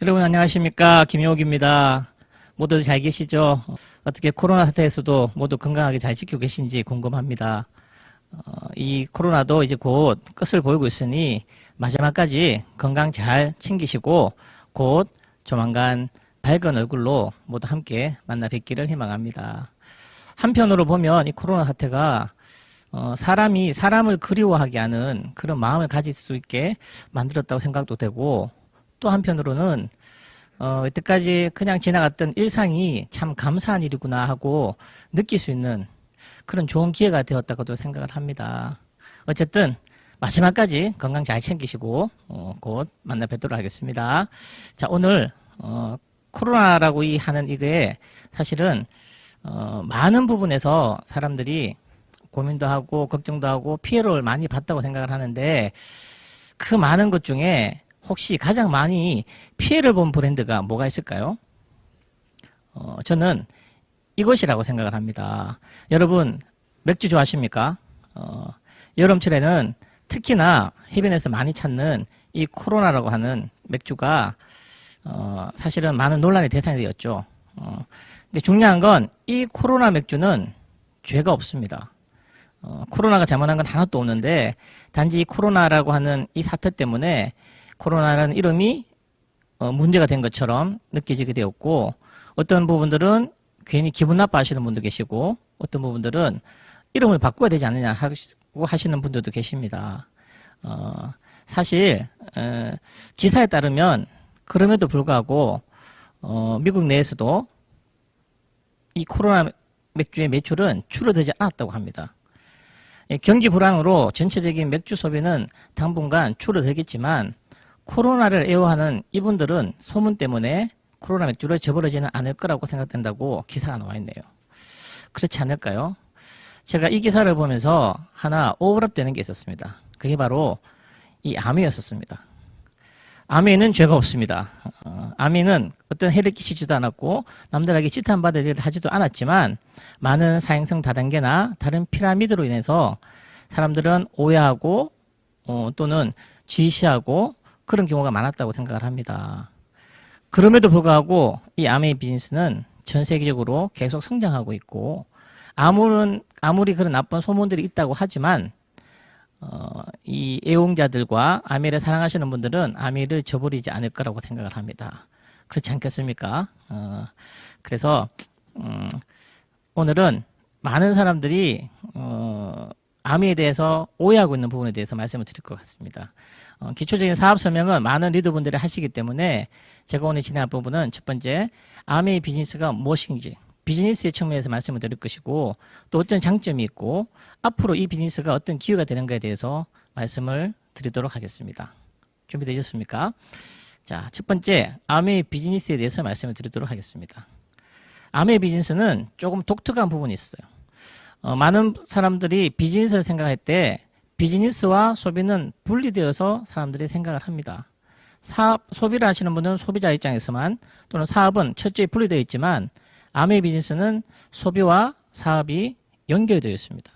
여러분 안녕하십니까, 김용욱입니다. 모두 잘 계시죠? 어떻게 코로나 사태에서도 모두 건강하게 잘 지키고 계신지 궁금합니다. 이 코로나도 이제 곧 끝을 보이고 있으니 마지막까지 건강 잘 챙기시고 곧 조만간 밝은 얼굴로 모두 함께 만나 뵙기를 희망합니다. 한편으로 보면 이 코로나 사태가 사람이 사람을 그리워하게 하는 그런 마음을 가질 수 있게 만들었다고 생각도 되고, 또 한편으로는 이때까지 그냥 지나갔던 일상이 참 감사한 일이구나 하고 느낄 수 있는 그런 좋은 기회가 되었다고도 생각을 합니다. 어쨌든 마지막까지 건강 잘 챙기시고 곧 만나 뵙도록 하겠습니다. 자, 오늘 코로나라고 하는 이게 사실은 많은 부분에서 사람들이 고민도 하고 걱정도 하고 피해를 많이 봤다고 생각을 하는데, 그 많은 것 중에 혹시 가장 많이 피해를 본 브랜드가 뭐가 있을까요? 저는 이것이라고 생각을 합니다. 여러분 맥주 좋아하십니까? 여름철에는 특히나 해변에서 많이 찾는 이 코로나라고 하는 맥주가 사실은 많은 논란의 대상이 되었죠. 근데 중요한 건 이 코로나 맥주는 죄가 없습니다. 코로나가 잘못한 건 하나도 없는데, 단지 이 코로나라고 하는 이 사태 때문에 코로나라는 이름이 문제가 된 것처럼 느껴지게 되었고, 어떤 부분들은 괜히 기분 나빠하시는 분도 계시고, 어떤 부분들은 이름을 바꿔야 되지 않느냐 하고 하시는 분들도 계십니다. 사실 기사에 따르면 그럼에도 불구하고 미국 내에서도 이 코로나 맥주의 매출은 줄어들지 않았다고 합니다. 경기 불황으로 전체적인 맥주 소비는 당분간 줄어들겠지만, 코로나를 애호하는 이분들은 소문 때문에 코로나 맥주를 저버리지는 않을 거라고 생각된다고 기사가 나와 있네요. 그렇지 않을까요? 제가 이 기사를 보면서 하나 오버랩되는 게 있었습니다. 그게 바로 이 아미였었습니다. 아미는 죄가 없습니다. 아미는 어떤 해를 끼치지도 않았고 남들에게 지탄받을 일을 하지도 않았지만, 많은 사행성 다단계나 다른 피라미드로 인해서 사람들은 오해하고 또는 지시하고 그런 경우가 많았다고 생각을 합니다. 그럼에도 불구하고 이 아메이 비즈니스는 전 세계적으로 계속 성장하고 있고, 아무리 그런 나쁜 소문들이 있다고 하지만 이 애용자들과 아메이를 사랑하시는 분들은 아메이를 저버리지 않을 거라고 생각을 합니다. 그렇지 않겠습니까? 그래서 오늘은 많은 사람들이 아미에 대해서 오해하고 있는 부분에 대해서 말씀을 드릴 것 같습니다. 기초적인 사업 설명은 많은 리더분들이 하시기 때문에 제가 오늘 진행할 부분은 첫 번째, 아미의 비즈니스가 무엇인지 비즈니스의 측면에서 말씀을 드릴 것이고, 또 어떤 장점이 있고 앞으로 이 비즈니스가 어떤 기회가 되는가에 대해서 말씀을 드리도록 하겠습니다. 준비되셨습니까? 자, 첫 번째, 아미의 비즈니스에 대해서 말씀을 드리도록 하겠습니다. 아미의 비즈니스는 조금 독특한 부분이 있어요. 많은 사람들이 비즈니스를 생각할 때 비즈니스와 소비는 분리되어서 사람들이 생각을 합니다. 소비를 하시는 분은 소비자 입장에서만, 또는 사업은 철저히 분리되어 있지만 아메이 비즈니스는 소비와 사업이 연결되어 있습니다.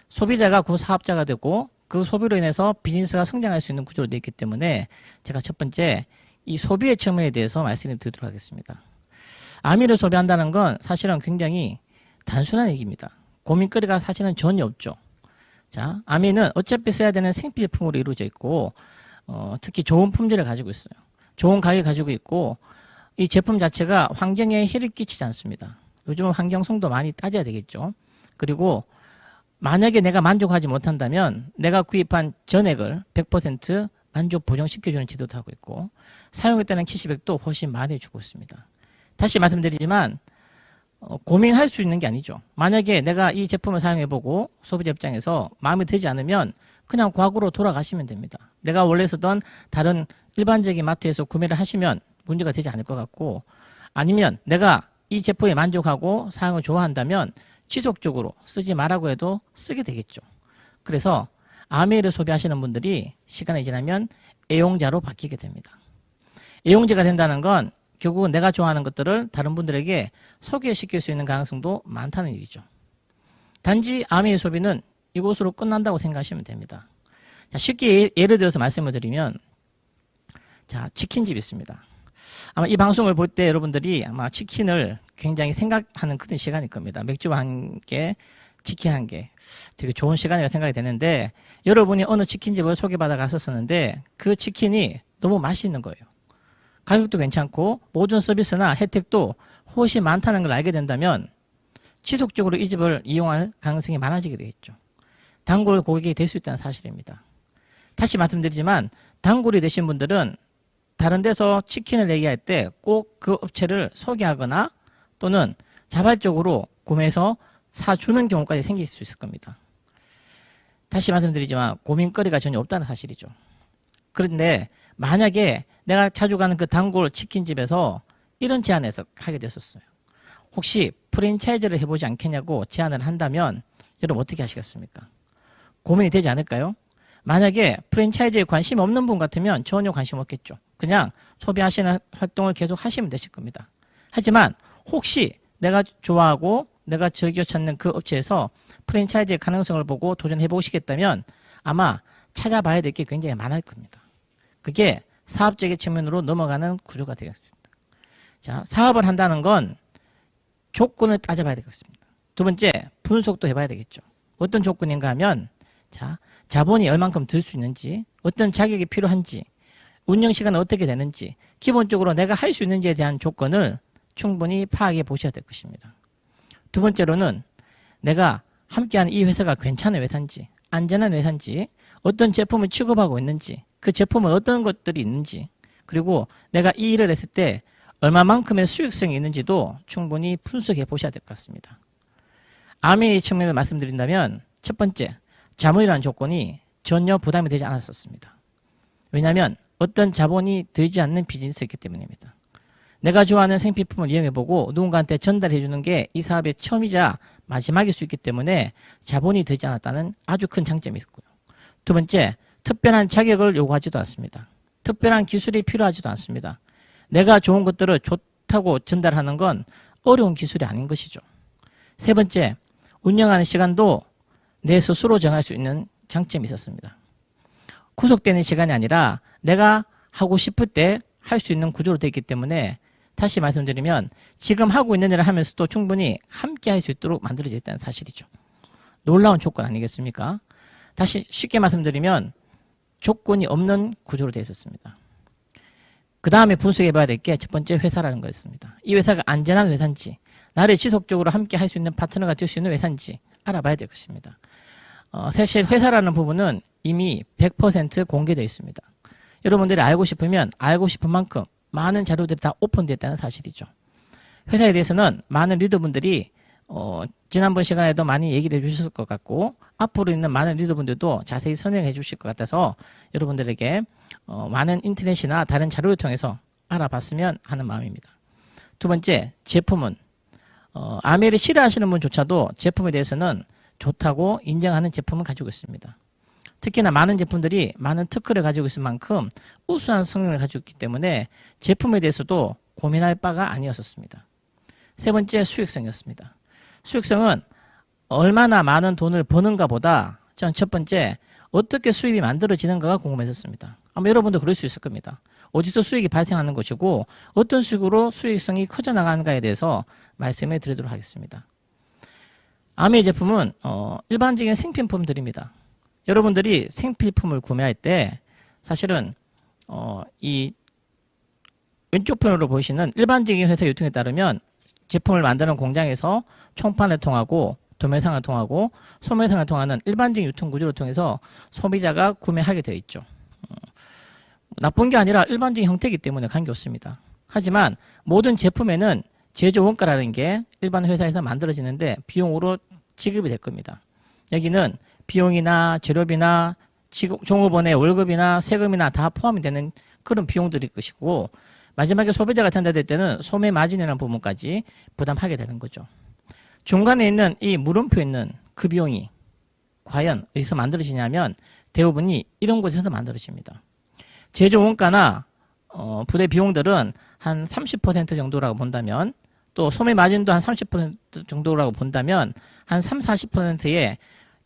소비자가 그 사업자가 되고 그 소비로 인해서 비즈니스가 성장할 수 있는 구조로 되어 있기 때문에 제가 첫 번째 이 소비의 측면에 대해서 말씀을 드리도록 하겠습니다. 아미를 소비한다는 건 사실은 굉장히 단순한 얘기입니다. 고민거리가 사실은 전혀 없죠. 자, 아미는 어차피 써야 되는 생필품으로 이루어져 있고 특히 좋은 품질을 가지고 있어요. 좋은 가격을 가지고 있고, 이 제품 자체가 환경에 해를 끼치지 않습니다. 요즘은 환경성도 많이 따져야 되겠죠. 그리고 만약에 내가 만족하지 못한다면 내가 구입한 전액을 100% 만족 보정시켜주는 제도도 하고 있고, 사용했다는 캐시백도 훨씬 많이 주고 있습니다. 다시 말씀드리지만 고민할 수 있는 게 아니죠. 만약에 내가 이 제품을 사용해보고 소비자 입장에서 마음에 들지 않으면 그냥 과거로 돌아가시면 됩니다. 내가 원래 쓰던 다른 일반적인 마트에서 구매를 하시면 문제가 되지 않을 것 같고, 아니면 내가 이 제품에 만족하고 사용을 좋아한다면 지속적으로 쓰지 말라고 해도 쓰게 되겠죠. 그래서 아메이를 소비하시는 분들이 시간이 지나면 애용자로 바뀌게 됩니다. 애용자가 된다는 건 결국은 내가 좋아하는 것들을 다른 분들에게 소개시킬 수 있는 가능성도 많다는 얘기죠. 단지 아메이 소비는 이곳으로 끝난다고 생각하시면 됩니다. 자, 쉽게 예를 들어서 말씀을 드리면, 자, 치킨집 있습니다. 아마 이 방송을 볼 때 여러분들이 아마 치킨을 굉장히 생각하는 그런 시간일 겁니다. 맥주와 함께 치킨 한 개. 되게 좋은 시간이라 생각이 되는데, 여러분이 어느 치킨집을 소개받아 갔었었는데 그 치킨이 너무 맛있는 거예요. 가격도 괜찮고 모든 서비스나 혜택도 훨씬 많다는 걸 알게 된다면 지속적으로 이 집을 이용할 가능성이 많아지게 되겠죠. 단골 고객이 될 수 있다는 사실입니다. 다시 말씀드리지만 단골이 되신 분들은 다른 데서 치킨을 얘기할 때 꼭 그 업체를 소개하거나 또는 자발적으로 구매해서 사주는 경우까지 생길 수 있을 겁니다. 다시 말씀드리지만 고민거리가 전혀 없다는 사실이죠. 그런데 만약에 내가 자주 가는 그 단골 치킨집에서 이런 제안을 하게 됐었어요. 혹시 프랜차이즈를 해보지 않겠냐고 제안을 한다면 여러분 어떻게 하시겠습니까? 고민이 되지 않을까요? 만약에 프랜차이즈에 관심 없는 분 같으면 전혀 관심 없겠죠. 그냥 소비하시는 활동을 계속 하시면 되실 겁니다. 하지만 혹시 내가 좋아하고 내가 즐겨 찾는 그 업체에서 프랜차이즈의 가능성을 보고 도전해 보시겠다면 아마 찾아봐야 될 게 굉장히 많을 겁니다. 그게 사업적인 측면으로 넘어가는 구조가 되겠습니다. 자, 사업을 한다는 건 조건을 따져봐야 되겠습니다. 두 번째, 분석도 해봐야 되겠죠. 어떤 조건인가 하면 자, 자본이 얼만큼 들 수 있는지, 어떤 자격이 필요한지, 운영 시간은 어떻게 되는지, 기본적으로 내가 할 수 있는지에 대한 조건을 충분히 파악해 보셔야 될 것입니다. 두 번째로는 내가 함께하는 이 회사가 괜찮은 회사인지, 안전한 회사인지, 어떤 제품을 취급하고 있는지, 그 제품은 어떤 것들이 있는지, 그리고 내가 이 일을 했을 때 얼마만큼의 수익성이 있는지도 충분히 분석해 보셔야 될 것 같습니다. 아미의 측면을 말씀드린다면 첫 번째, 자본이라는 조건이 전혀 부담이 되지 않았었습니다. 왜냐하면 어떤 자본이 들지 않는 비즈니스였기 때문입니다. 내가 좋아하는 생필품을 이용해보고 누군가한테 전달해주는 게 이 사업의 처음이자 마지막일 수 있기 때문에 자본이 들지 않았다는 아주 큰 장점이 있고요. 두 번째, 특별한 자격을 요구하지도 않습니다. 특별한 기술이 필요하지도 않습니다. 내가 좋은 것들을 좋다고 전달하는 건 어려운 기술이 아닌 것이죠. 세 번째, 운영하는 시간도 내 스스로 정할 수 있는 장점이 있었습니다. 구속되는 시간이 아니라 내가 하고 싶을 때 할 수 있는 구조로 되어 있기 때문에 다시 말씀드리면 지금 하고 있는 일을 하면서도 충분히 함께 할 수 있도록 만들어져 있다는 사실이죠. 놀라운 조건 아니겠습니까? 다시 쉽게 말씀드리면 조건이 없는 구조로 되어 있었습니다. 그 다음에 분석해 봐야 될 게 첫 번째 회사라는 거였습니다. 이 회사가 안전한 회사인지, 나를 지속적으로 함께 할 수 있는 파트너가 될 수 있는 회사인지 알아봐야 될 것입니다. 사실 회사라는 부분은 이미 100% 공개되어 있습니다. 여러분들이 알고 싶으면 알고 싶은 만큼 많은 자료들이 다 오픈되어 있다는 사실이죠. 회사에 대해서는 많은 리더분들이 지난번 시간에도 많이 얘기를 해주셨을 것 같고 앞으로 있는 많은 리더분들도 자세히 설명해 주실 것 같아서 여러분들에게 많은 인터넷이나 다른 자료를 통해서 알아봤으면 하는 마음입니다. 두 번째, 제품은 아메를 싫어하시는 분조차도 제품에 대해서는 좋다고 인정하는 제품을 가지고 있습니다. 특히나 많은 제품들이 많은 특허를 가지고 있을 만큼 우수한 성능을 가지고 있기 때문에 제품에 대해서도 고민할 바가 아니었습니다. 세 번째, 수익성이었습니다. 수익성은 얼마나 많은 돈을 버는가 보다 전 첫 번째, 어떻게 수입이 만들어지는가가 궁금했었습니다. 아마 여러분도 그럴 수 있을 겁니다. 어디서 수익이 발생하는 것이고 어떤 식으로 수익성이 커져나가는가에 대해서 말씀을 드리도록 하겠습니다. 아메의 제품은 일반적인 생필품들입니다. 여러분들이 생필품을 구매할 때 사실은 이 왼쪽 편으로 보시는 일반적인 회사 유통에 따르면 제품을 만드는 공장에서 총판을 통하고 도매상을 통하고 소매상을 통하는 일반적인 유통 구조를 통해서 소비자가 구매하게 되어 있죠. 나쁜 게 아니라 일반적인 형태이기 때문에 관계없습니다. 하지만 모든 제품에는 제조 원가라는 게 일반 회사에서 만들어지는데 비용으로 지급이 될 겁니다. 여기는 비용이나 재료비나 종업원의 월급이나 세금이나 다 포함이 되는 그런 비용들일 것이고 마지막에 소비자가 전달될 때는 소매 마진이라는 부분까지 부담하게 되는 거죠. 중간에 있는 이 물음표 있는 그 비용이 과연 어디서 만들어지냐면 대부분이 이런 곳에서 만들어집니다. 제조 원가나 부대 비용들은 한 30% 정도라고 본다면 또 소매 마진도 한 30% 정도라고 본다면 한 30~40%의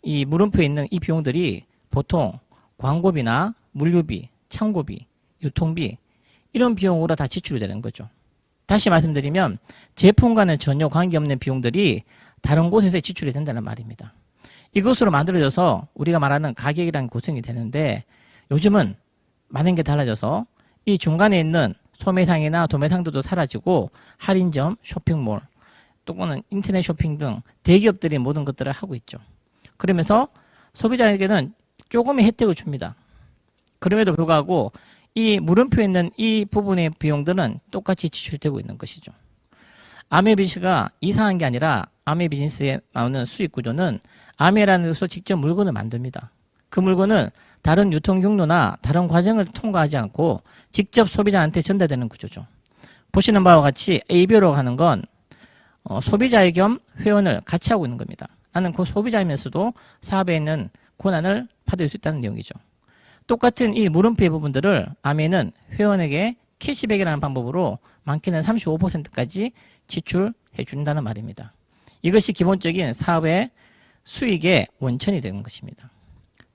이 물음표에 있는 이 비용들이 보통 광고비나 물류비, 창고비, 유통비 이런 비용으로 다 지출이 되는 거죠. 다시 말씀드리면 제품과는 전혀 관계없는 비용들이 다른 곳에서 지출이 된다는 말입니다. 이것으로 만들어져서 우리가 말하는 가격이라는 구성이 되는데 요즘은 많은 게 달라져서 이 중간에 있는 소매상이나 도매상들도 사라지고 할인점, 쇼핑몰, 또는 인터넷 쇼핑 등 대기업들이 모든 것들을 하고 있죠. 그러면서 소비자에게는 조금의 혜택을 줍니다. 그럼에도 불구하고 이 물음표에 있는 이 부분의 비용들은 똑같이 지출되고 있는 것이죠. 아메 비즈니스가 이상한 게 아니라 아메 비즈니스에 나오는 수익 구조는 아메라는 곳에서 직접 물건을 만듭니다. 그 물건을 다른 유통 경로나 다른 과정을 통과하지 않고 직접 소비자한테 전달되는 구조죠. 보시는 바와 같이 ABO라고 하는 건 소비자의 겸 회원을 같이 하고 있는 겁니다. 나는 그 소비자이면서도 사업에 있는 권한을 받을 수 있다는 내용이죠. 똑같은 이 물음표의 부분들을 아메는 회원에게 캐시백이라는 방법으로 많게는 35%까지 지출해 준다는 말입니다. 이것이 기본적인 사업의 수익의 원천이 되는 것입니다.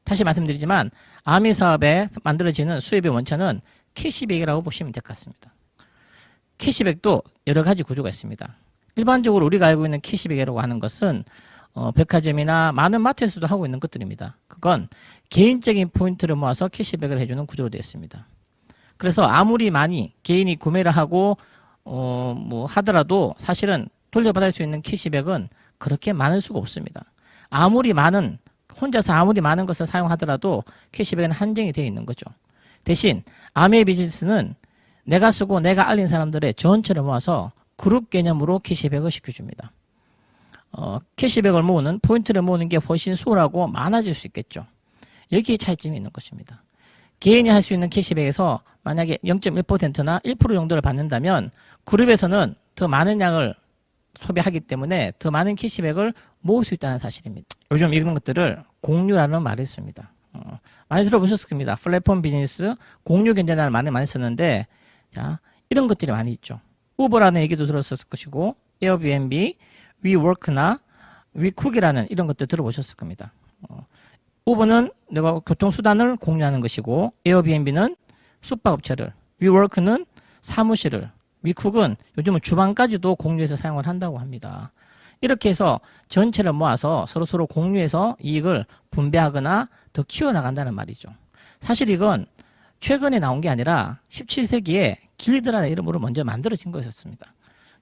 다시 말씀드리지만 아메 사업에 만들어지는 수입의 원천은 캐시백이라고 보시면 될 것 같습니다. 캐시백도 여러 가지 구조가 있습니다. 일반적으로 우리가 알고 있는 캐시백이라고 하는 것은 백화점이나 많은 마트에서도 하고 있는 것들입니다. 그건 개인적인 포인트를 모아서 캐시백을 해주는 구조로 되어 있습니다. 그래서 아무리 많이 개인이 구매를 하고 하더라도 사실은 돌려받을 수 있는 캐시백은 그렇게 많을 수가 없습니다. 혼자서 아무리 많은 것을 사용하더라도 캐시백은 한정이 되어 있는 거죠. 대신 아메 비즈니스는 내가 쓰고 내가 알린 사람들의 전체를 모아서 그룹 개념으로 캐시백을 시켜줍니다. 캐시백을 모으는 포인트를 모으는 게 훨씬 수월하고 많아질 수 있겠죠. 여기에 차이점이 있는 것입니다. 개인이 할 수 있는 캐시백에서 만약에 0.1%나 1% 정도를 받는다면 그룹에서는 더 많은 양을 소비하기 때문에 더 많은 캐시백을 모을 수 있다는 사실입니다. 요즘 이런 것들을 공유라는 말을 씁니다. 많이 들어보셨을 겁니다. 플랫폼 비즈니스, 공유 경제라는 말을 많이 썼는데 자, 이런 것들이 많이 있죠. 우버라는 얘기도 들었을 것이고 에어비앤비, 위워크나 위쿡이라는 이런 것들 들어보셨을 겁니다. 우버는 내가 교통수단을 공유하는 것이고 에어비앤비는 숙박업체를, 위워크는 사무실을, 위쿡은 요즘은 주방까지도 공유해서 사용을 한다고 합니다. 이렇게 해서 전체를 모아서 서로 공유해서 이익을 분배하거나 더 키워나간다는 말이죠. 사실 이건 최근에 나온 게 아니라 17세기에 길드라는 이름으로 먼저 만들어진 거였습니다.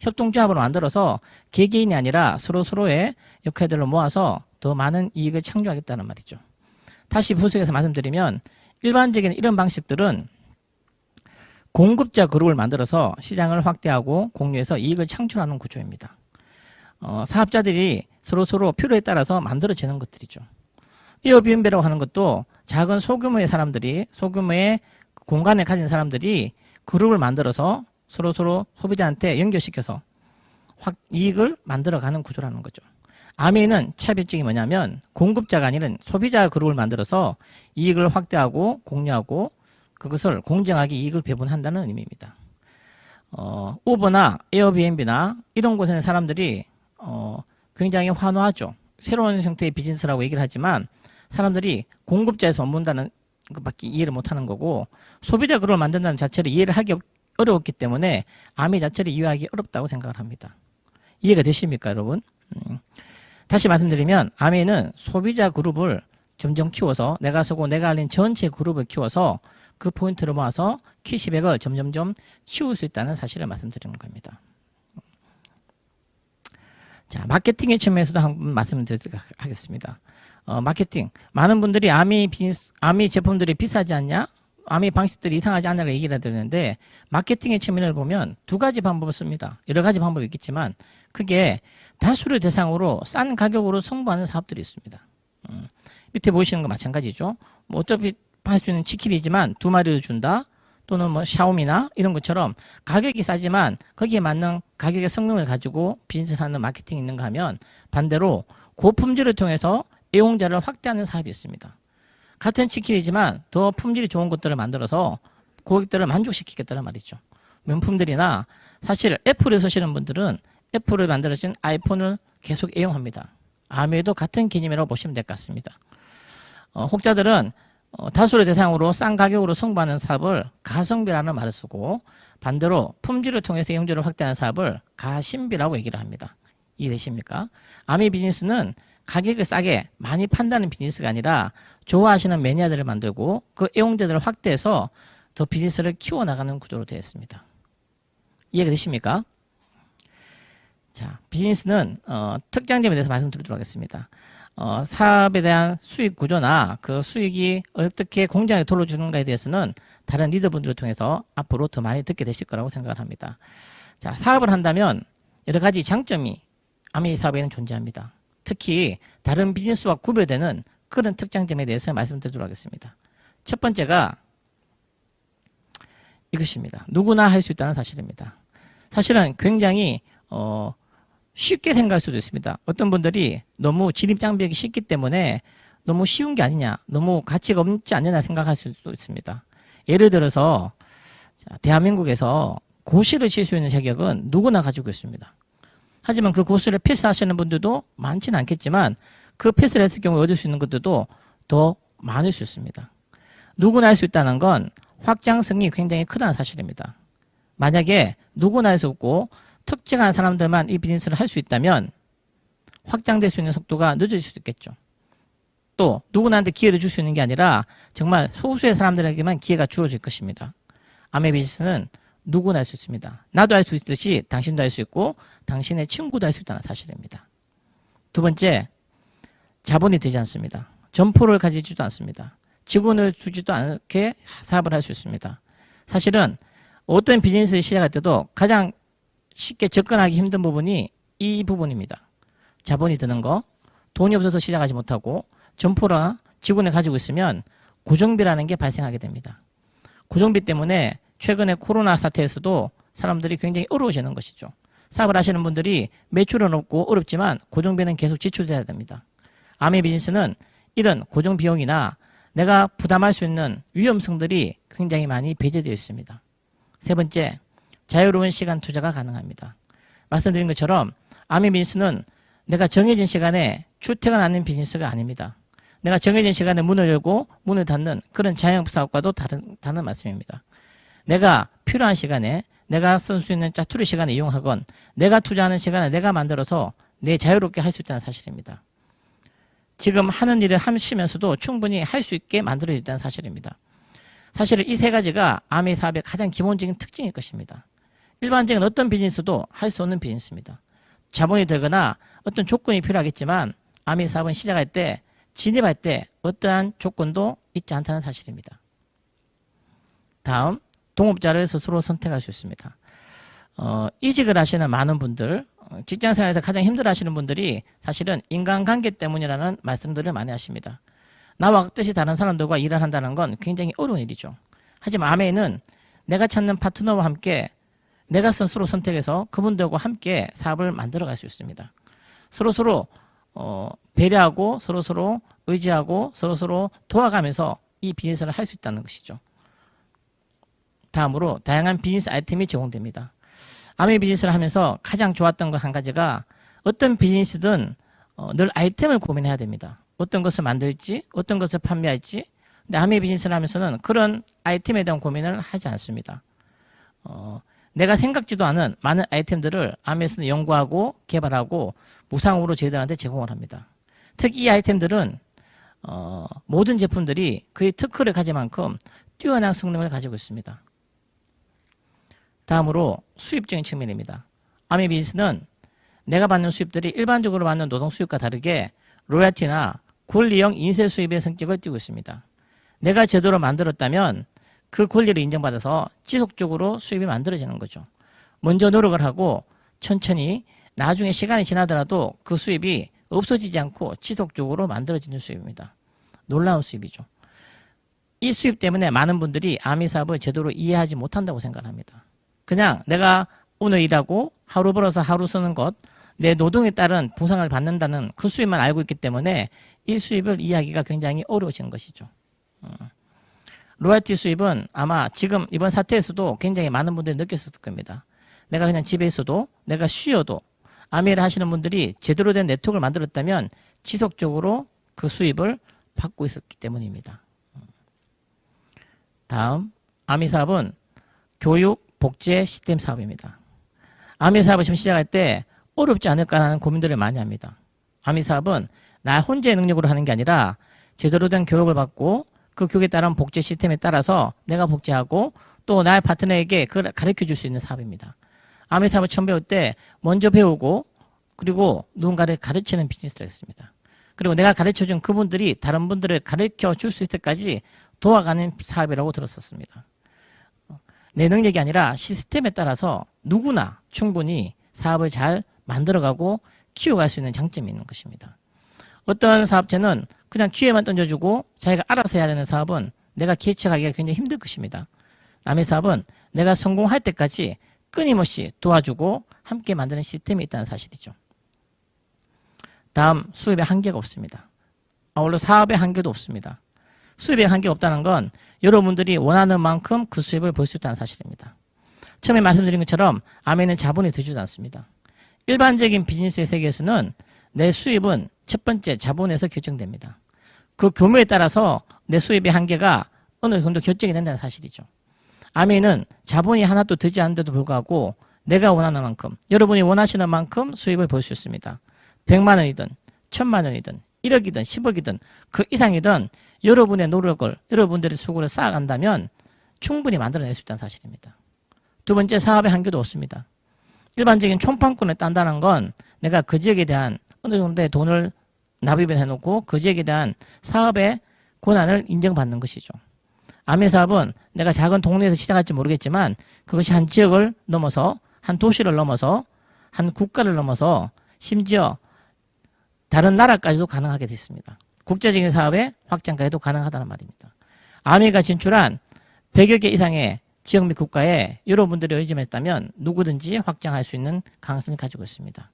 협동조합으로 만들어서 개개인이 아니라 서로의 역할들을 모아서 더 많은 이익을 창조하겠다는 말이죠. 다시 부수해서 말씀드리면 일반적인 이런 방식들은 공급자 그룹을 만들어서 시장을 확대하고 공유해서 이익을 창출하는 구조입니다. 사업자들이 서로 필요에 따라서 만들어지는 것들이죠. 에어비앤비라고 하는 것도 작은 소규모의 사람들이 소규모의 공간을 가진 사람들이 그룹을 만들어서 서로 소비자한테 연결시켜서 이익을 만들어가는 구조라는 거죠. 아메는 차별점이 뭐냐면 공급자가 아니라 소비자 그룹을 만들어서 이익을 확대하고 공유하고 그것을 공정하게 이익을 배분한다는 의미입니다. 우버나 에어비앤비나 이런 곳에는 사람들이 굉장히 환호하죠. 새로운 형태의 비즈니스라고 얘기를 하지만 사람들이 공급자에서 머문다는 것밖에 이해를 못하는 거고 소비자 그룹을 만든다는 자체를 이해를 하기 어려웠기 때문에 아메 자체를 이해하기 어렵다고 생각을 합니다. 이해가 되십니까 여러분? 다시 말씀드리면 아메는 소비자 그룹을 점점 키워서 내가 쓰고 내가 알린 전체 그룹을 키워서 그 포인트를 모아서 캐시백을 점점점 키울 수 있다는 사실을 말씀드리는 겁니다. 자, 마케팅의 측면에서도 한번 말씀을 드리도록 하겠습니다. 마케팅. 많은 분들이 아미 제품들이 비싸지 않냐? 아미 방식들이 이상하지 않냐고 얘기를 드리는데 마케팅의 측면을 보면 두 가지 방법을 씁니다. 여러 가지 방법이 있겠지만 그게 다수를 대상으로 싼 가격으로 승부하는 사업들이 있습니다. 밑에 보시는 거 마찬가지죠. 뭐 어차피 할 수 있는 치킨이지만 2마리를 준다. 또는 뭐 샤오미나 이런 것처럼 가격이 싸지만 거기에 맞는 가격의 성능을 가지고 비즈니스하는 마케팅이 있는가 하면 반대로 고품질을 통해서 애용자를 확대하는 사업이 있습니다. 같은 치킨이지만 더 품질이 좋은 것들을 만들어서 고객들을 만족시키겠다는 말이죠. 명품들이나 사실 애플을 쓰시는 분들은 애플을 만들어준 아이폰을 계속 애용합니다. 아메도 같은 개념이라고 보시면 될 것 같습니다. 혹자들은 다수를 대상으로 싼 가격으로 승부하는 사업을 가성비라는 말을 쓰고 반대로 품질을 통해서 이용료를 확대하는 사업을 가심비라고 얘기를 합니다. 이해되십니까? 아미 비즈니스는 가격을 싸게 많이 판다는 비즈니스가 아니라 좋아하시는 매니아들을 만들고 그 애용자들을 확대해서 더 비즈니스를 키워나가는 구조로 되어 있습니다. 이해가 되십니까? 자, 비즈니스는 특장점에 대해서 말씀드리도록 하겠습니다. 사업에 대한 수익 구조나 그 수익이 어떻게 공장에 돌아주는가에 대해서는 다른 리더분들을 통해서 앞으로 더 많이 듣게 되실 거라고 생각을 합니다. 자, 사업을 한다면 여러 가지 장점이 아미 사업에는 존재합니다. 특히 다른 비즈니스와 구별되는 그런 특장점에 대해서 말씀드리도록 하겠습니다. 첫 번째가 이것입니다. 누구나 할 수 있다는 사실입니다. 사실은 굉장히 쉽게 생각할 수도 있습니다. 어떤 분들이 너무 진입장벽이 쉽기 때문에 너무 쉬운 게 아니냐, 너무 가치가 없지 않느냐 생각할 수도 있습니다. 예를 들어서 대한민국에서 고시를 칠 수 있는 자격은 누구나 가지고 있습니다. 하지만 그 고시를 패스하시는 분들도 많지는 않겠지만 그 패스를 했을 경우에 얻을 수 있는 것들도 더 많을 수 있습니다. 누구나 할 수 있다는 건 확장성이 굉장히 크다는 사실입니다. 만약에 누구나 할 수 없고 특정한 사람들만 이 비즈니스를 할 수 있다면 확장될 수 있는 속도가 늦어질 수도 있겠죠. 또 누구나한테 기회를 줄 수 있는 게 아니라 정말 소수의 사람들에게만 기회가 주어질 것입니다. 아메 비즈니스는 누구나 할 수 있습니다. 나도 할 수 있듯이 당신도 할 수 있고 당신의 친구도 할 수 있다는 사실입니다. 두 번째, 자본이 되지 않습니다. 점포를 가지지도 않습니다. 직원을 주지도 않게 사업을 할 수 있습니다. 사실은 어떤 비즈니스를 시작할 때도 가장 쉽게 접근하기 힘든 부분이 이 부분입니다. 자본이 드는 거, 돈이 없어서 시작하지 못하고 점포나 직원을 가지고 있으면 고정비라는 게 발생하게 됩니다. 고정비 때문에 최근에 코로나 사태에서도 사람들이 굉장히 어려워지는 것이죠. 사업을 하시는 분들이 매출은 없고 어렵지만 고정비는 계속 지출돼야 됩니다. 아미 비즈니스는 이런 고정 비용이나 내가 부담할 수 있는 위험성들이 굉장히 많이 배제되어 있습니다. 세 번째, 자유로운 시간 투자가 가능합니다. 말씀드린 것처럼 아미 비즈니스는 내가 정해진 시간에 출퇴근하는 비즈니스가 아닙니다. 내가 정해진 시간에 문을 열고 문을 닫는 그런 자영업 사업과도 다른 말씀입니다. 내가 필요한 시간에 내가 쓸 수 있는 짜투리 시간을 이용하건 내가 투자하는 시간을 내가 만들어서 내 자유롭게 할 수 있다는 사실입니다. 지금 하는 일을 하시면서도 충분히 할 수 있게 만들어져 있다는 사실입니다. 사실 이 세 가지가 아미 사업의 가장 기본적인 특징일 것입니다. 일반적인 어떤 비즈니스도 할 수 없는 비즈니스입니다. 자본이 들거나 어떤 조건이 필요하겠지만 아미 사업은 시작할 때, 진입할 때 어떠한 조건도 있지 않다는 사실입니다. 다음, 동업자를 스스로 선택할 수 있습니다. 이직을 하시는 많은 분들, 직장생활에서 가장 힘들어하시는 분들이 사실은 인간관계 때문이라는 말씀들을 많이 하십니다. 나와 뜻이 다른 사람들과 일을 한다는 건 굉장히 어려운 일이죠. 하지만 아메는 내가 찾는 파트너와 함께 내가 스스로 선택해서 그분들과 함께 사업을 만들어갈 수 있습니다. 서로서로 배려하고 서로서로 의지하고 서로서로 도와가면서 이 비즈니스를 할 수 있다는 것이죠. 다음으로 다양한 비즈니스 아이템이 제공됩니다. 아미 비즈니스를 하면서 가장 좋았던 것 한 가지가 어떤 비즈니스든 늘 아이템을 고민해야 됩니다. 어떤 것을 만들지, 어떤 것을 판매할지. 근데 아미 비즈니스를 하면서는 그런 아이템에 대한 고민을 하지 않습니다. 내가 생각지도 않은 많은 아이템들을 아미에서는 연구하고 개발하고 무상으로 저희들한테 제공을 합니다. 특히 이 아이템들은 모든 제품들이 그의 특허를 가진 만큼 뛰어난 성능을 가지고 있습니다. 다음으로 수입적인 측면입니다. 아미 비즈니스는 내가 받는 수입들이 일반적으로 받는 노동 수입과 다르게 로열티나 권리형 인쇄 수입의 성격을 띠고 있습니다. 내가 제대로 만들었다면 그 권리를 인정받아서 지속적으로 수입이 만들어지는 거죠. 먼저 노력을 하고 천천히 나중에 시간이 지나더라도 그 수입이 없어지지 않고 지속적으로 만들어지는 수입입니다. 놀라운 수입이죠. 이 수입 때문에 많은 분들이 아미 사업을 제대로 이해하지 못한다고 생각합니다. 그냥 내가 오늘 일하고 하루 벌어서 하루 쓰는 것, 내 노동에 따른 보상을 받는다는 그 수입만 알고 있기 때문에 이 수입을 이해하기가 굉장히 어려워지는 것이죠. 로열티 수입은 아마 지금 이번 사태에서도 굉장히 많은 분들이 느꼈을 겁니다. 내가 그냥 집에 있어도 내가 쉬어도 아미를 하시는 분들이 제대로 된 네트워크를 만들었다면 지속적으로 그 수입을 받고 있었기 때문입니다. 다음, 아미 사업은 교육, 복제, 시스템 사업입니다. 아미 사업을 지금 시작할 때 어렵지 않을까라는 고민들을 많이 합니다. 아미 사업은 나 혼자의 능력으로 하는 게 아니라 제대로 된 교육을 받고 그 교육에 따른 복제 시스템에 따라서 내가 복제하고 또 나의 파트너에게 그걸 가르쳐 줄 수 있는 사업입니다. 아미 사업을 처음 배울 때 먼저 배우고 그리고 누군가를 가르치는 비즈니스를 했습니다. 그리고 내가 가르쳐 준 그분들이 다른 분들을 가르쳐 줄 수 있을 때까지 도와가는 사업이라고 들었었습니다. 내 능력이 아니라 시스템에 따라서 누구나 충분히 사업을 잘 만들어가고 키워갈 수 있는 장점이 있는 것입니다. 어떤 사업체는 그냥 기회만 던져주고 자기가 알아서 해야 되는 사업은 내가 개척하기가 굉장히 힘들 것입니다. 남의 사업은 내가 성공할 때까지 끊임없이 도와주고 함께 만드는 시스템이 있다는 사실이죠. 다음, 수입의 한계가 없습니다. 아울러 사업의 한계도 없습니다. 수입의 한계가 없다는 건 여러분들이 원하는 만큼 그 수입을 볼 수 있다는 사실입니다. 처음에 말씀드린 것처럼 아미는 자본이 들지도 않습니다. 일반적인 비즈니스의 세계에서는 내 수입은 첫 번째 자본에서 결정됩니다. 그 규모에 따라서 내 수입의 한계가 어느 정도 결정이 된다는 사실이죠. 아미는 자본이 하나도 들지 않는데도 불구하고 내가 원하는 만큼, 여러분이 원하시는 만큼 수입을 볼 수 있습니다. 100만 원이든 1000만 원이든 1억이든 10억이든 그 이상이든 여러분의 노력을, 여러분들의 수고를 쌓아간다면 충분히 만들어낼 수 있다는 사실입니다. 두 번째, 사업의 한계도 없습니다. 일반적인 총판권을 딴다는 건 내가 그 지역에 대한 어느 정도의 돈을 납입을 해놓고 그 지역에 대한 사업의 권한을 인정받는 것이죠. 아미 사업은 내가 작은 동네에서 시작할지 모르겠지만 그것이 한 지역을 넘어서 한 도시를 넘어서 한 국가를 넘어서 심지어 다른 나라까지도 가능하게 됐습니다. 국제적인 사업의 확장까지도 가능하다는 말입니다. 아미가 진출한 100여 개 이상의 지역 및 국가에 여러분들이 의지만 있다면 누구든지 확장할 수 있는 가능성을 가지고 있습니다.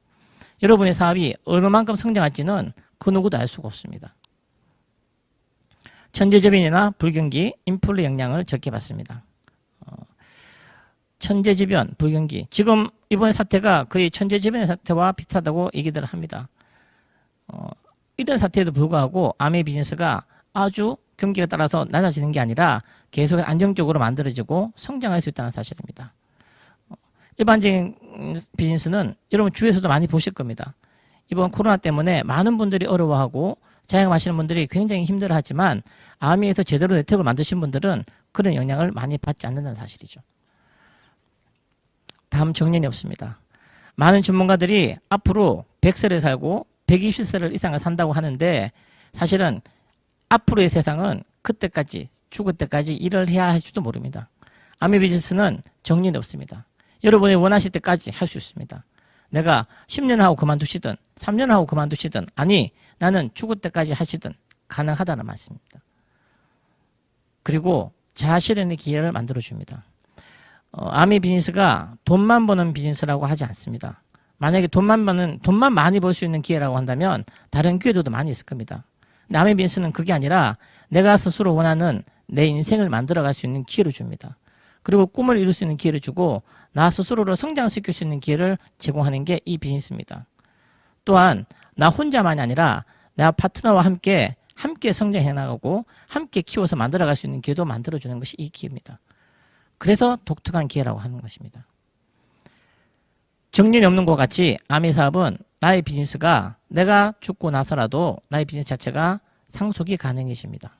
여러분의 사업이 어느 만큼 성장할지는 그 누구도 알 수가 없습니다. 천재지변이나 불경기, 인플레 영향을 적게 받습니다. 천재지변, 불경기. 지금 이번 사태가 거의 천재지변의 사태와 비슷하다고 얘기들 합니다. 이런 사태에도 불구하고 아미 비즈니스가 아주 경기에 따라서 낮아지는 게 아니라 계속 안정적으로 만들어지고 성장할 수 있다는 사실입니다. 일반적인 비즈니스는 여러분 주위에서도 많이 보실 겁니다. 이번 코로나 때문에 많은 분들이 어려워하고 자영업하시는 분들이 굉장히 힘들어하지만 아미에서 제대로 네트워크를 만드신 분들은 그런 영향을 많이 받지 않는다는 사실이죠. 다음, 정년이 없습니다. 많은 전문가들이 앞으로 100세를 살고 120세를 이상을 산다고 하는데 사실은 앞으로의 세상은 그때까지 죽을 때까지 일을 해야 할지도 모릅니다. 아미 비즈니스는 정년이 없습니다. 여러분이 원하실 때까지 할 수 있습니다. 내가 10년 하고 그만두시든 3년 하고 그만두시든 아니 나는 죽을 때까지 하시든 가능하다는 말씀입니다. 그리고 자아실현의 기회를 만들어줍니다. 아미 비즈니스가 돈만 버는 비즈니스라고 하지 않습니다. 만약에 돈만 많이 벌 수 있는 기회라고 한다면 다른 기회도 많이 있을 겁니다. 근데 아미 비즈니스는 그게 아니라 내가 스스로 원하는 내 인생을 만들어갈 수 있는 기회를 줍니다. 그리고 꿈을 이룰 수 있는 기회를 주고 나 스스로를 성장시킬 수 있는 기회를 제공하는 게 이 비즈니스입니다. 또한 나 혼자만이 아니라 나 파트너와 함께 성장해 나가고 함께 키워서 만들어갈 수 있는 기회도 만들어주는 것이 이 기회입니다. 그래서 독특한 기회라고 하는 것입니다. 정년이 없는 것과 같이 아미 사업은 나의 비즈니스가 내가 죽고 나서라도 나의 비즈니스 자체가 상속이 가능해집니다.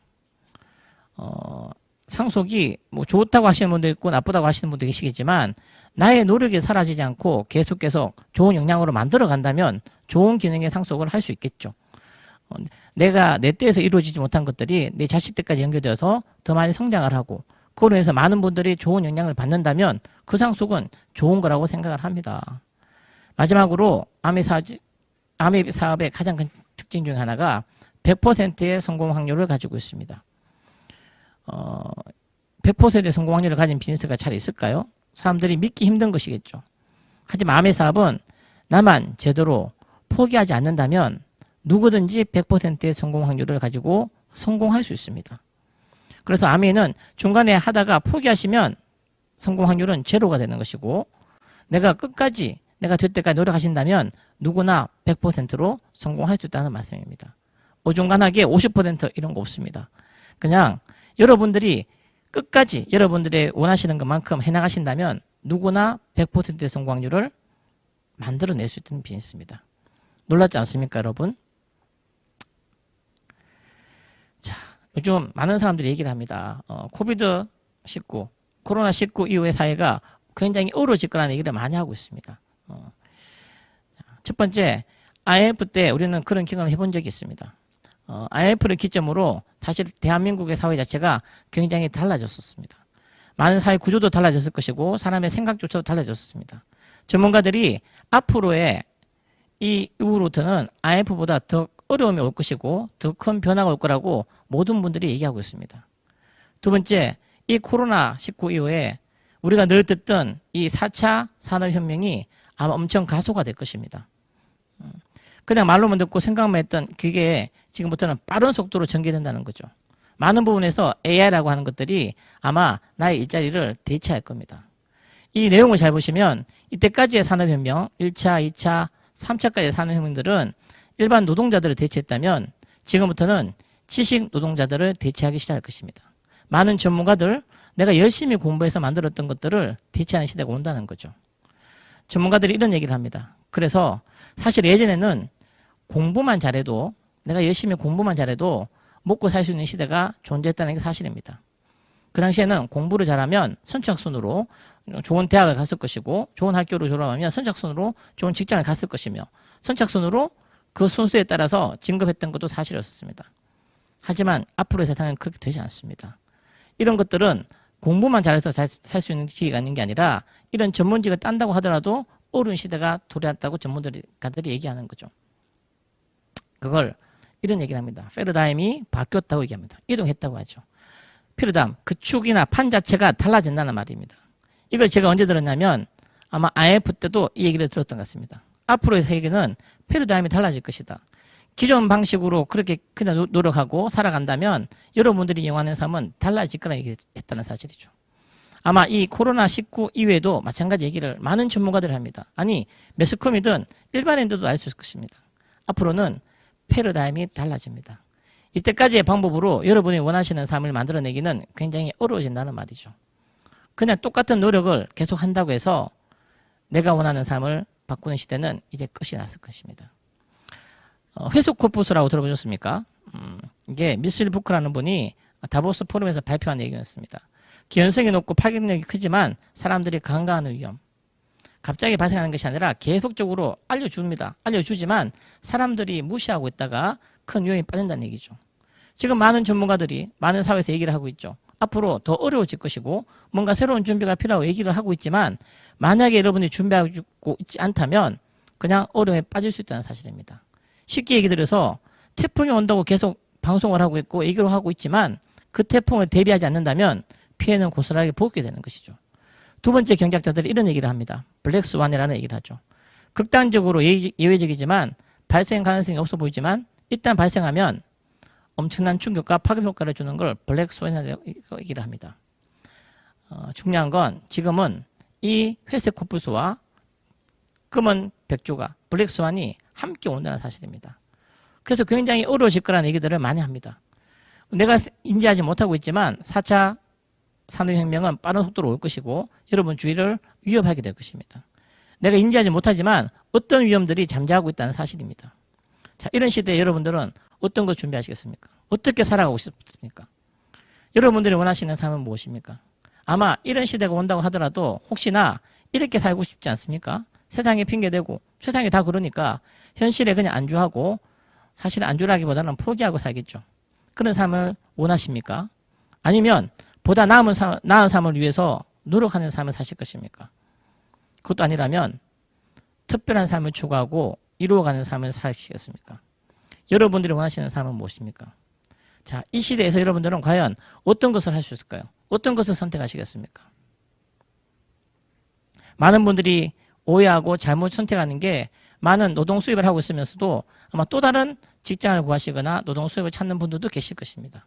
상속이 뭐 좋다고 하시는 분도 있고 나쁘다고 하시는 분도 계시겠지만 나의 노력이 사라지지 않고 계속 좋은 영향으로 만들어 간다면 좋은 기능의 상속을 할 수 있겠죠. 내가 내 때에서 이루어지지 못한 것들이 내 자식 때까지 연결되어서 더 많이 성장을 하고 그로 인해서 많은 분들이 좋은 영향을 받는다면 그 상속은 좋은 거라고 생각을 합니다. 마지막으로 아미 사업의 가장 큰 특징 중 하나가 100%의 성공 확률을 가지고 있습니다. 100%의 성공 확률을 가진 비즈니스가 잘 있을까요? 사람들이 믿기 힘든 것이겠죠. 하지만 아미 사업은 나만 제대로 포기하지 않는다면 누구든지 100%의 성공 확률을 가지고 성공할 수 있습니다. 그래서 아미는 중간에 하다가 포기하시면 성공 확률은 제로가 되는 것이고 내가 끝까지 내가 될 때까지 노력하신다면 누구나 100%로 성공할 수 있다는 말씀입니다. 어중간하게 50% 이런 거 없습니다. 그냥 여러분들이 끝까지 여러분들이 원하시는 것만큼 해나가신다면 누구나 100%의 성공률을 만들어낼 수 있는 비즈니스입니다. 놀랍지 않습니까, 여러분? 자, 요즘 많은 사람들이 얘기를 합니다. 코비드-19, 코로나19 이후의 사회가 굉장히 어려워질 거라는 얘기를 많이 하고 있습니다. 첫 번째, IMF 때 우리는 그런 경험을 해본 적이 있습니다. IMF를 기점으로 사실 대한민국의 사회 자체가 굉장히 달라졌었습니다. 많은 사회 구조도 달라졌을 것이고 사람의 생각조차도 달라졌습니다. 전문가들이 앞으로의 이 이후로부터는 IMF보다 더 어려움이 올 것이고 더 큰 변화가 올 거라고 모든 분들이 얘기하고 있습니다. 두 번째, 이 코로나19 이후에 우리가 늘 듣던 이 4차 산업혁명이 아마 엄청 가속화 될 것입니다. 그냥 말로만 듣고 생각만 했던 그게 지금부터는 빠른 속도로 전개된다는 거죠. 많은 부분에서 AI라고 하는 것들이 아마 나의 일자리를 대체할 겁니다. 이 내용을 잘 보시면 이때까지의 산업혁명, 1차, 2차, 3차까지의 산업혁명들은 일반 노동자들을 대체했다면 지금부터는 지식 노동자들을 대체하기 시작할 것입니다. 많은 전문가들, 내가 열심히 공부해서 만들었던 것들을 대체하는 시대가 온다는 거죠. 전문가들이 이런 얘기를 합니다. 그래서 사실 예전에는 공부만 잘해도 내가 열심히 공부만 잘해도 먹고 살 수 있는 시대가 존재했다는 게 사실입니다. 그 당시에는 공부를 잘하면 선착순으로 좋은 대학을 갔을 것이고 좋은 학교를 졸업하면 선착순으로 좋은 직장을 갔을 것이며 선착순으로 그 순수에 따라서 진급했던 것도 사실이었습니다. 하지만 앞으로의 세상은 그렇게 되지 않습니다. 이런 것들은 공부만 잘해서 살 수 있는 기회가 있는 게 아니라 이런 전문직을 딴다고 하더라도 어려운 시대가 도래했다고 전문가들이 얘기하는 거죠. 그걸 이런 얘기를 합니다. 패러다임이 바뀌었다고 얘기합니다. 이동했다고 하죠. 패러다임, 그 축이나 판 자체가 달라진다는 말입니다. 이걸 제가 언제 들었냐면 아마 IMF 때도 이 얘기를 들었던 것 같습니다. 앞으로의 세계는 패러다임이 달라질 것이다. 기존 방식으로 그렇게 그냥 노력하고 살아간다면 여러분들이 이용하는 삶은 달라질 거라 얘기했다는 사실이죠. 아마 이 코로나19 이후에도 마찬가지 얘기를 많은 전문가들이 합니다. 아니 매스컴이든 일반인들도 알 수 있을 것입니다. 앞으로는 패러다임이 달라집니다. 이때까지의 방법으로 여러분이 원하시는 삶을 만들어내기는 굉장히 어려워진다는 말이죠. 그냥 똑같은 노력을 계속 한다고 해서 내가 원하는 삶을 바꾸는 시대는 이제 끝이 났을 것입니다. 회수 코프스라고 들어보셨습니까? 이게 미셸 부크라는 분이 다보스 포럼에서 발표한 얘기였습니다. 기현성이 높고 파괴력이 크지만 사람들이 간과하는 위험. 갑자기 발생하는 것이 아니라 계속적으로 알려줍니다. 알려주지만 사람들이 무시하고 있다가 큰 위험이 빠진다는 얘기죠. 지금 많은 전문가들이 많은 사회에서 얘기를 하고 있죠. 앞으로 더 어려워질 것이고 뭔가 새로운 준비가 필요하고 얘기를 하고 있지만 만약에 여러분이 준비하고 있지 않다면 그냥 어려움에 빠질 수 있다는 사실입니다. 쉽게 얘기 들어서 태풍이 온다고 계속 방송을 하고 있고 얘기를 하고 있지만 그 태풍을 대비하지 않는다면 피해는 고스란하게 보게 되는 것이죠. 두 번째 경제학자들이 이런 얘기를 합니다. 블랙스완이라는 얘기를 하죠. 극단적으로 예외적이지만 발생 가능성이 없어 보이지만 일단 발생하면 엄청난 충격과 파급 효과를 주는 걸 블랙스완이라고 얘기를 합니다. 중요한 건 지금은 이 회색 코뿔소와 검은 백조가 블랙스완이 함께 온다는 사실입니다. 그래서 굉장히 어려워질 거라는 얘기들을 많이 합니다. 내가 인지하지 못하고 있지만 4차 산업혁명은 빠른 속도로 올 것이고 여러분 주위를 위협하게 될 것입니다. 내가 인지하지 못하지만 어떤 위험들이 잠재하고 있다는 사실입니다. 자, 이런 시대에 여러분들은 어떤 것 준비하시겠습니까? 어떻게 살아가고 싶습니까? 여러분들이 원하시는 삶은 무엇입니까? 아마 이런 시대가 온다고 하더라도 혹시나 이렇게 살고 싶지 않습니까? 세상에 핑계대고 세상이 다 그러니까 현실에 그냥 안주하고 사실은 안주라기보다는 포기하고 살겠죠. 그런 삶을 원하십니까? 아니면 보다 나은 삶을 위해서 노력하는 삶을 사실 것입니까? 그것도 아니라면 특별한 삶을 추구하고 이루어가는 삶을 사시겠습니까? 여러분들이 원하시는 삶은 무엇입니까? 자, 이 시대에서 여러분들은 과연 어떤 것을 할 수 있을까요? 어떤 것을 선택하시겠습니까? 많은 분들이 오해하고 잘못 선택하는 게 많은 노동 수입을 하고 있으면서도 아마 또 다른 직장을 구하시거나 노동 수입을 찾는 분들도 계실 것입니다.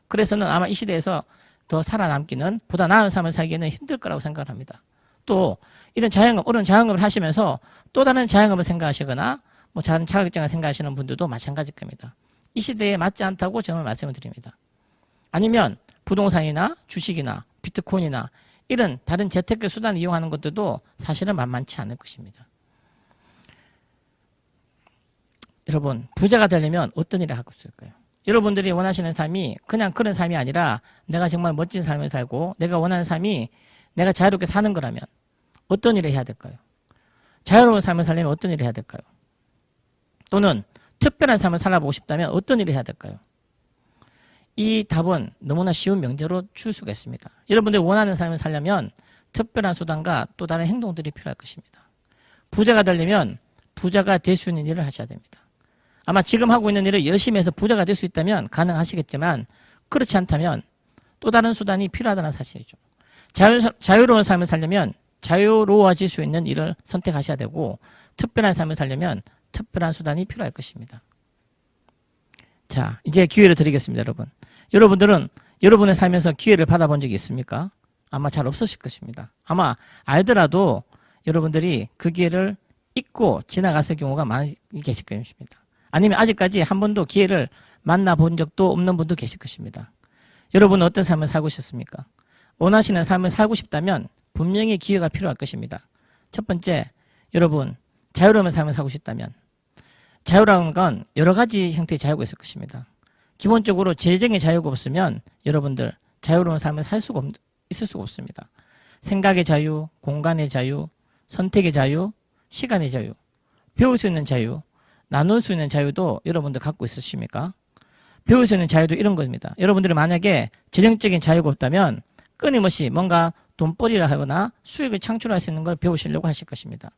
그래서는 아마 이 시대에서 더 살아남기는 보다 나은 삶을 살기는 힘들 거라고 생각을 합니다. 또 이런 자영업, 어려운 자영업을 하시면서 또 다른 자영업을 생각하시거나 뭐 다른 자격증을 생각하시는 분들도 마찬가지일 겁니다. 이 시대에 맞지 않다고 저는 말씀을 드립니다. 아니면 부동산이나 주식이나 비트코인이나 이런 다른 재테크 수단을 이용하는 것들도 사실은 만만치 않을 것입니다. 여러분, 부자가 되려면 어떤 일을 하고 있을까요? 여러분들이 원하시는 삶이 그냥 그런 삶이 아니라 내가 정말 멋진 삶을 살고 내가 원하는 삶이 내가 자유롭게 사는 거라면 어떤 일을 해야 될까요? 자유로운 삶을 살려면 어떤 일을 해야 될까요? 또는 특별한 삶을 살아보고 싶다면 어떤 일을 해야 될까요? 이 답은 너무나 쉬운 명제로 줄 수가 있습니다. 여러분들이 원하는 삶을 살려면 특별한 수단과 또 다른 행동들이 필요할 것입니다. 부자가 되려면 부자가 될 수 있는 일을 하셔야 됩니다. 아마 지금 하고 있는 일을 열심히 해서 부자가 될 수 있다면 가능하시겠지만 그렇지 않다면 또 다른 수단이 필요하다는 사실이죠. 자유로운 삶을 살려면 자유로워질 수 있는 일을 선택하셔야 되고 특별한 삶을 살려면 특별한 수단이 필요할 것입니다. 자, 이제 기회를 드리겠습니다, 여러분. 여러분들은 여러분의 삶에서 기회를 받아본 적이 있습니까? 아마 잘 없으실 것입니다. 아마 알더라도 여러분들이 그 기회를 잊고 지나갔을 경우가 많이 계실 것입니다. 아니면 아직까지 한 번도 기회를 만나본 적도 없는 분도 계실 것입니다. 여러분은 어떤 삶을 살고 싶습니까? 원하시는 삶을 살고 싶다면 분명히 기회가 필요할 것입니다. 첫 번째, 여러분 자유로운 삶을 살고 싶다면 자유라는 건 여러 가지 형태의 자유가 있을 것입니다. 기본적으로 재정의 자유가 없으면 여러분들 자유로운 삶을 있을 수가 없습니다. 생각의 자유, 공간의 자유, 선택의 자유, 시간의 자유, 배울 수 있는 자유, 나눌 수 있는 자유도 여러분들 갖고 있으십니까? 배울 수 있는 자유도 이런 겁니다. 여러분들이 만약에 재정적인 자유가 없다면 끊임없이 뭔가 돈벌이를 하거나 수익을 창출할 수 있는 걸 배우시려고 하실 것입니다.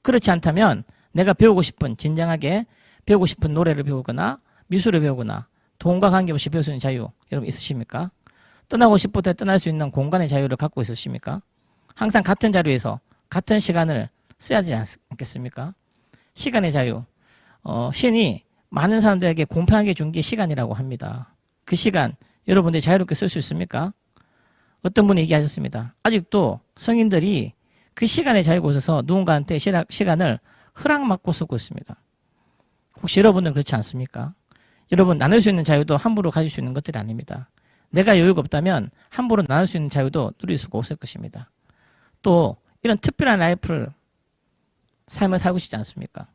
그렇지 않다면 내가 배우고 싶은 진정하게 배우고 싶은 노래를 배우거나 미술을 배우거나 돈과 관계없이 배울 수 있는 자유 여러분 있으십니까? 떠나고 싶을 때 떠날 수 있는 공간의 자유를 갖고 있으십니까? 항상 같은 자리에서 같은 시간을 써야 되지 않겠습니까? 시간의 자유. 신이 많은 사람들에게 공평하게 준 게 시간이라고 합니다. 그 시간 여러분들이 자유롭게 쓸 수 있습니까? 어떤 분이 얘기하셨습니다. 아직도 성인들이 그 시간의 자유가 없어서 누군가한테 시간을 허락받고 쓰고 있습니다. 혹시 여러분은 그렇지 않습니까? 여러분 나눌 수 있는 자유도 함부로 가질 수 있는 것들이 아닙니다. 내가 여유가 없다면 함부로 나눌 수 있는 자유도 누릴 수가 없을 것입니다. 또 이런 특별한 삶을 살고 싶지 않습니까?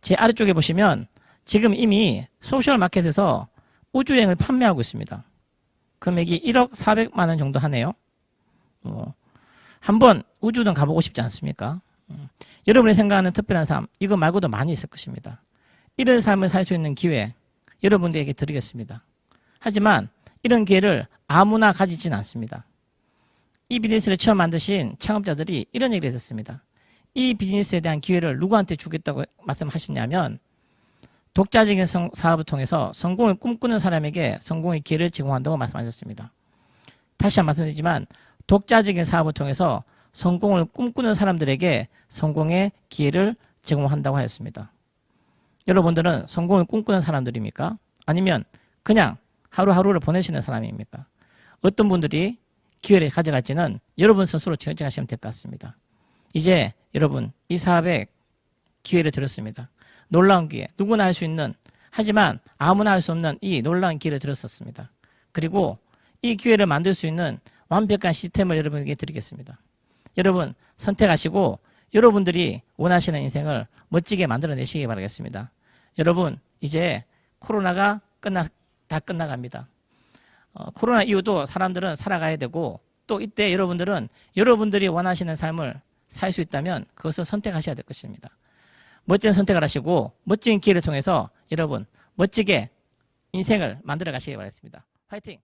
제 아래쪽에 보시면 지금 이미 소셜마켓에서 우주여행을 판매하고 있습니다. 금액이 1억 400만 원 정도 하네요. 한번 우주든 가보고 싶지 않습니까? 여러분이 생각하는 특별한 삶, 이거 말고도 많이 있을 것입니다. 이런 삶을 살 수 있는 기회, 여러분들에게 드리겠습니다. 하지만 이런 기회를 아무나 가지진 않습니다. 이 비즈니스를 처음 만드신 창업자들이 이런 얘기를 했었습니다. 이 비즈니스에 대한 기회를 누구한테 주겠다고 말씀하셨냐면 독자적인 사업을 통해서 성공을 꿈꾸는 사람에게 성공의 기회를 제공한다고 말씀하셨습니다. 다시 한번 말씀드리지만 독자적인 사업을 통해서 성공을 꿈꾸는 사람들에게 성공의 기회를 제공한다고 하였습니다. 여러분들은 성공을 꿈꾸는 사람들입니까? 아니면 그냥 하루하루를 보내시는 사람입니까? 어떤 분들이 기회를 가져갈지는 여러분 스스로 결정하시면 될 것 같습니다. 이제 여러분 이 사업에 기회를 드렸습니다. 놀라운 기회, 누구나 할 수 있는, 하지만 아무나 할 수 없는 이 놀라운 기회를 드렸었습니다. 그리고 이 기회를 만들 수 있는 완벽한 시스템을 여러분에게 드리겠습니다. 여러분 선택하시고 여러분들이 원하시는 인생을 멋지게 만들어내시기 바라겠습니다. 여러분 이제 코로나가 다 끝나갑니다. 코로나 이후도 사람들은 살아가야 되고 또 이때 여러분들은 여러분들이 원하시는 삶을 살 수 있다면 그것을 선택하셔야 될 것입니다. 멋진 선택을 하시고 멋진 기회를 통해서 여러분 멋지게 인생을 만들어 가시기 바라겠습니다. 화이팅!